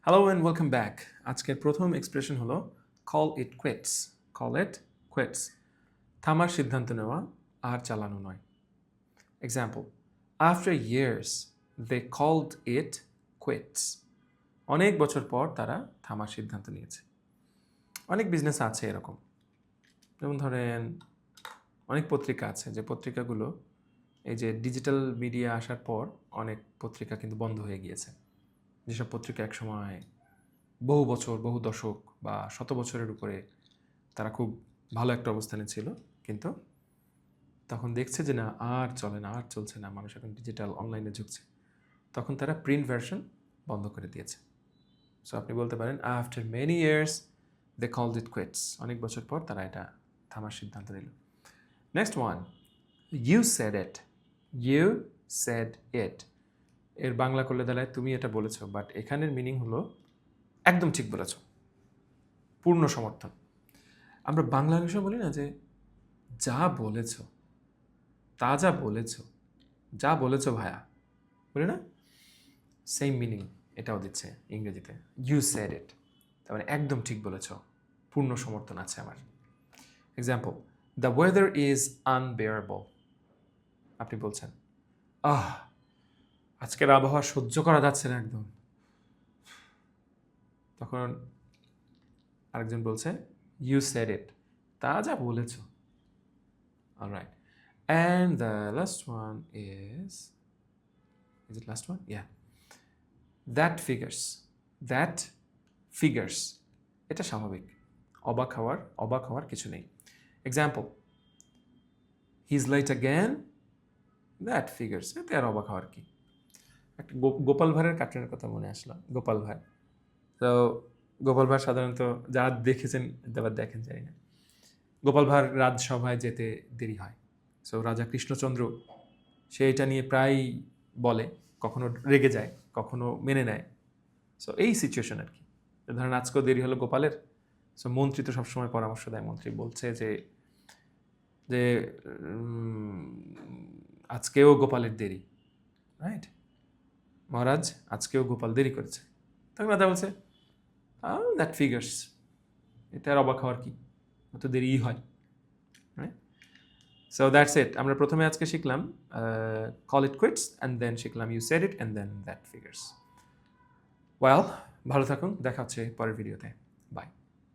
Hello and welcome back. আজকের প্রথম expression হলো call it quits. Call it quits, থামার সিদ্ধান্ত নেওয়া আর চালানো নয়। Example, after years they called it quits. অনেক বছর পর তারা থামার সিদ্ধান্ত নিয়েছে। অনেক বিজনেস আছে এরকম, যেমন ধরেন অনেক পত্রিকা আছে যে পত্রিকাগুলো এই যে ডিজিটাল মিডিয়া আসার পর অনেক পত্রিকা কিন্তু বন্ধ হয়ে গিয়েছে। যেসব পত্রিকা একসময় বহু বছর, বহু দশক বা শত বছরের উপরে তারা খুব ভালো একটা অবস্থানে ছিল, কিন্তু তখন দেখছে যে না, আর চলে না, আর চলছে না, মানুষ এখন ডিজিটাল অনলাইনে ঝুঁকছে, তখন তারা প্রিন্ট ভার্সন বন্ধ করে দিয়েছে। সো আপনি বলতে পারেন after many years they called it quits. অনেক বছর পর তারা এটা থামার সিদ্ধান্ত নিল। Next one, you said it. You said it এর বাংলা করলে দাঁড়ায় তুমি এটা বলেছো, বাট এখানের মিনিং হলো একদম ঠিক বলেছ, পূর্ণ সমর্থন। আমরা বাংলা ভাষা বলি না যে যা বলেছ, তা যা বলেছ, যা বলেছ ভায়া, বলি না? সেম মিনিং এটাও দিচ্ছে ইংরেজিতে। ইউ সেড ইট, তার মানে একদম ঠিক বলেছ, পূর্ণ সমর্থন আছে আমার। Example, the weather is unbearable. আপনি বলছেন আজকের আবহাওয়া সহ্য করা যাচ্ছে না একদম। তখন আরেকজন বলছে ইউ সেড ইট, তা যা বলেছ। Alright, and the last one is it last one? Yeah. That figures. এটা স্বাভাবিক, অবাক হওয়ার কিছু নেই। Example, he's late again. That figures. এতে আর অবাক হওয়ার কি? একটা গোপাল ভাঁড়ের কার্টুনের কথা মনে আসলো, গোপাল ভাঁড়। তো গোপাল ভাঁড় সাধারণত যারা দেখেছেন, আবার দেখেন জানি না, গোপাল ভাঁড় রাজসভায় যেতে দেরি হয়। সো রাজা কৃষ্ণচন্দ্র সে এটা নিয়ে প্রায় বলে, কখনো রেগে যায়, কখনো মেনে নেয়। সো এই সিচুয়েশন আর কি। ধরেন আজকেও দেরি হলো গোপালের, সো মন্ত্রী তো সবসময় পরামর্শ দেয়। মন্ত্রী বলছে যে যে আজকেও গোপালের দেরি, রাইট? মহারাজ আজকেও গোপাল দেরি করেছে। তখন রাজা বলছে দ্যাট ফিগার্স, এতে আর অবাক হওয়ার কি, অত দেরিই হয়। So that's it. আমরা প্রথমে আজকে শিখলাম call it quits, and then শিখলাম you said it, and then that figures. Well, ভালো থাকুন, দেখা হচ্ছে পরের ভিডিওতে। বাই।